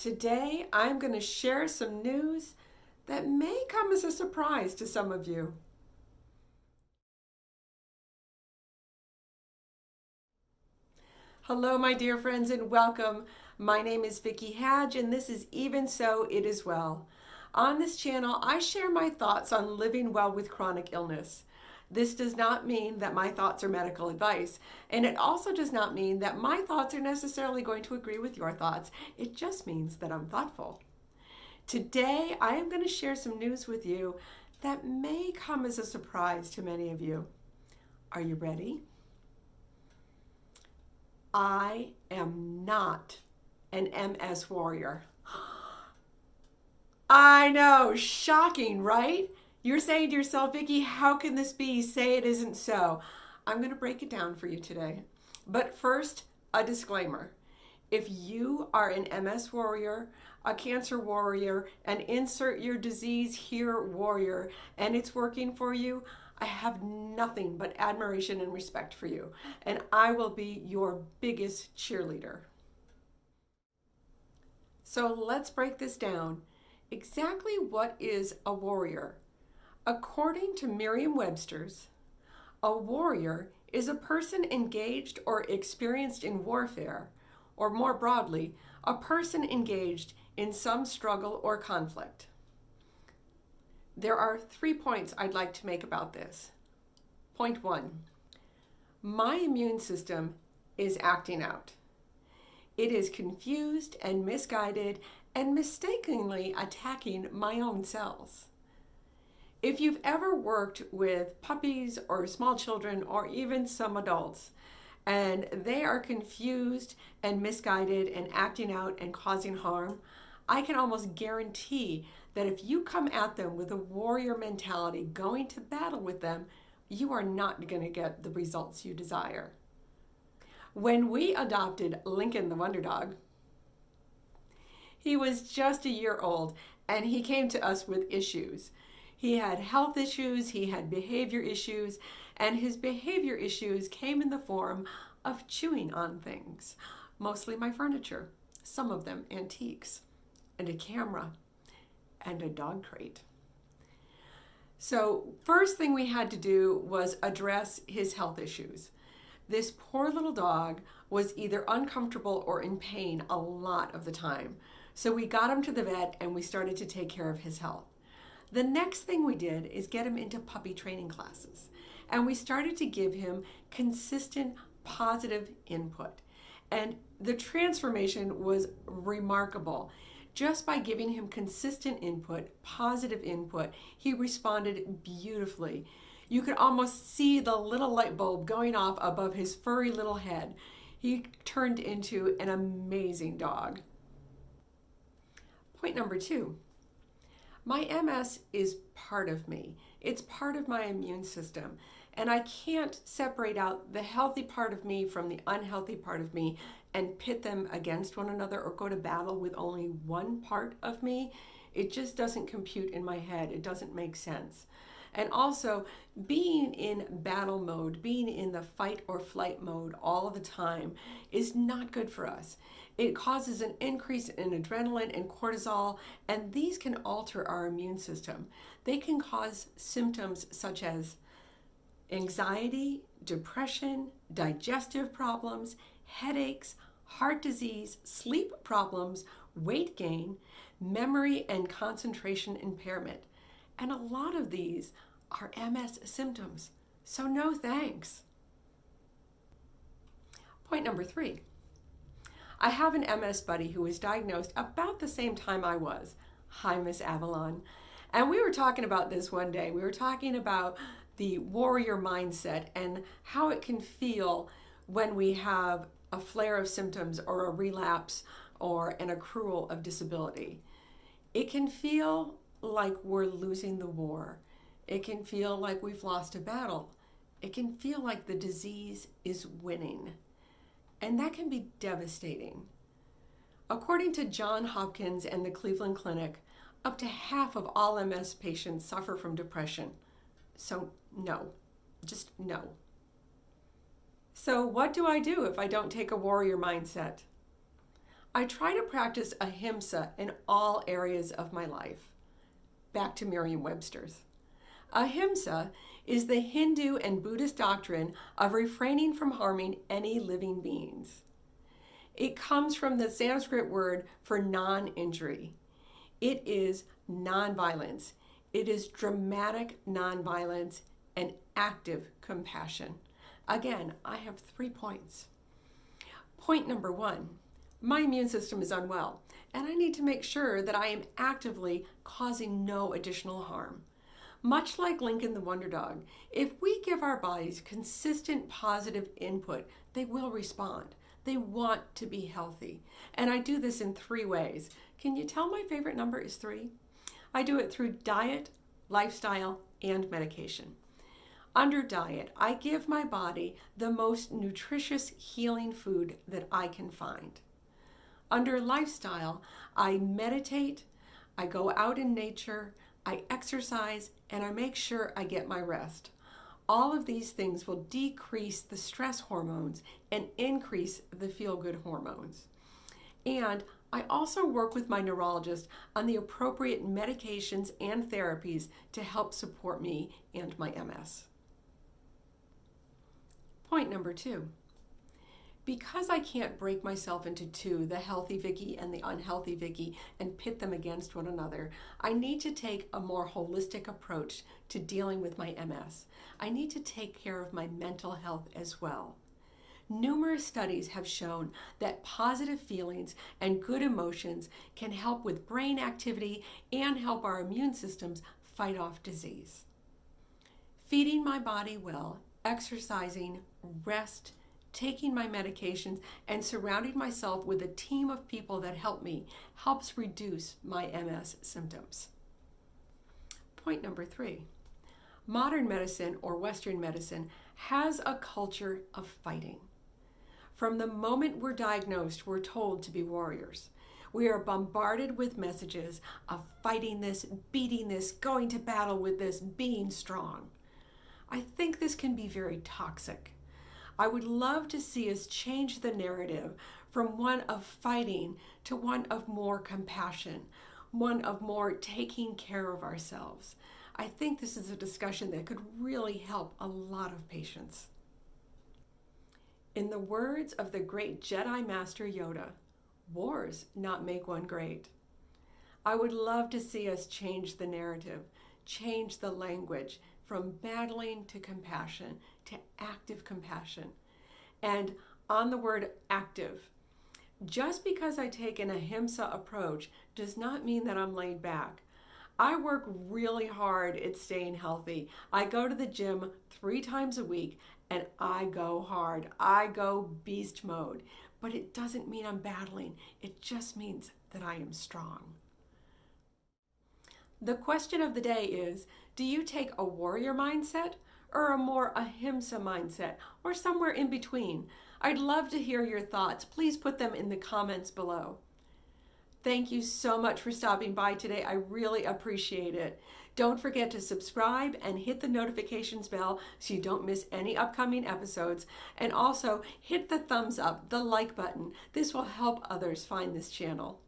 Today, I'm going to share some news that may come as a surprise to some of you. Hello, my dear friends, and welcome. My name is Vicki Hadge, and this is Even So It Is Well. On this channel, I share my thoughts on living well with chronic illness. This does not mean that my thoughts are medical advice, and it also does not mean that my thoughts are necessarily going to agree with your thoughts. It just means that I'm thoughtful. Today, I am going to share some news with you that may come as a surprise to many of you. Are you ready? I am not an MS warrior. I know, shocking, right? You're saying to yourself, Vicki, how can this be? Say it isn't so. I'm going to break it down for you today. But first, a disclaimer. If you are an MS warrior, a cancer warrior, and insert your disease here warrior, and it's working for you, I have nothing but admiration and respect for you, and I will be your biggest cheerleader. So let's break this down. Exactly what is a warrior? According to Merriam-Webster's, a warrior is a person engaged or experienced in warfare, or more broadly, a person engaged in some struggle or conflict. There are 3 points I'd like to make about this. Point 1, my immune system is acting out. It is confused and misguided and mistakenly attacking my own cells. If you've ever worked with puppies or small children or even some adults, and they are confused and misguided and acting out and causing harm, I can almost guarantee that if you come at them with a warrior mentality, going to battle with them, you are not going to get the results you desire. When we adopted Lincoln the Wonder Dog, he was just a year old and he came to us with issues. He had health issues, he had behavior issues, and his behavior issues came in the form of chewing on things, mostly my furniture, some of them antiques, and a camera, and a dog crate. So first thing we had to do was address his health issues. This poor little dog was either uncomfortable or in pain a lot of the time. So we got him to the vet and we started to take care of his health. The next thing we did is get him into puppy training classes. And we started to give him consistent positive input. And the transformation was remarkable. Just by giving him consistent input, positive input, he responded beautifully. You could almost see the little light bulb going off above his furry little head. He turned into an amazing dog. Point number 2. My MS is part of me. It's part of my immune system. And I can't separate out the healthy part of me from the unhealthy part of me and pit them against one another or go to battle with only one part of me. It just doesn't compute in my head. It doesn't make sense. And also, being in battle mode, being in the fight or flight mode all the time is not good for us. It causes an increase in adrenaline and cortisol, and these can alter our immune system. They can cause symptoms such as anxiety, depression, digestive problems, headaches, heart disease, sleep problems, weight gain, memory and concentration impairment. And a lot of these are MS symptoms. So no thanks. Point number 3. I have an MS buddy who was diagnosed about the same time I was. Hi, Miss Avalon. And we were talking about this one day. We were talking about the warrior mindset and how it can feel when we have a flare of symptoms or a relapse or an accrual of disability. It can feel like we're losing the war. It can feel like we've lost a battle. It can feel like the disease is winning. And that can be devastating. According to Johns Hopkins and the Cleveland Clinic, up to half of all MS patients suffer from depression. So no, just no. So what do I do if I don't take a warrior mindset? I try to practice ahimsa in all areas of my life. Back to Merriam-Webster's. Ahimsa is the Hindu and Buddhist doctrine of refraining from harming any living beings. It comes from the Sanskrit word for non-injury. It is nonviolence. It is dramatic nonviolence and active compassion. Again, I have 3 points. Point number 1, my immune system is unwell, and I need to make sure that I am actively causing no additional harm. Much like Lincoln the Wonder Dog, if we give our bodies consistent positive input, they will respond. They want to be healthy. And I do this in 3 ways. Can you tell my favorite number is 3? I do it through diet, lifestyle, and medication. Under diet, I give my body the most nutritious healing food that I can find. Under lifestyle, I meditate, I go out in nature, I exercise, and I make sure I get my rest. All of these things will decrease the stress hormones and increase the feel-good hormones. And I also work with my neurologist on the appropriate medications and therapies to help support me and my MS. Point number 2. Because I can't break myself into 2, the healthy Vicky and the unhealthy Vicky, and pit them against one another, I need to take a more holistic approach to dealing with my MS. I need to take care of my mental health as well. Numerous studies have shown that positive feelings and good emotions can help with brain activity and help our immune systems fight off disease. Feeding my body well, exercising, rest, taking my medications, and surrounding myself with a team of people that help me helps reduce my MS symptoms. Point number 3. Modern medicine, or Western medicine, has a culture of fighting. From the moment we're diagnosed, we're told to be warriors. We are bombarded with messages of fighting this, beating this, going to battle with this, being strong. I think this can be very toxic. I would love to see us change the narrative from one of fighting to one of more compassion, one of more taking care of ourselves. I think this is a discussion that could really help a lot of patients. In the words of the great Jedi Master Yoda, wars not make one great. I would love to see us change the narrative, change the language from battling to compassion, to active compassion. And on the word active, just because I take an ahimsa approach does not mean that I'm laid back. I work really hard at staying healthy. I go to the gym 3 times a week and I go hard. I go beast mode. But it doesn't mean I'm battling. It just means that I am strong. The question of the day is, do you take a warrior mindset or a more ahimsa mindset, or somewhere in between? I'd love to hear your thoughts. Please put them in the comments below. Thank you so much for stopping by today. I really appreciate it. Don't forget to subscribe and hit the notifications bell so you don't miss any upcoming episodes. And also hit the thumbs up, the like button. This will help others find this channel.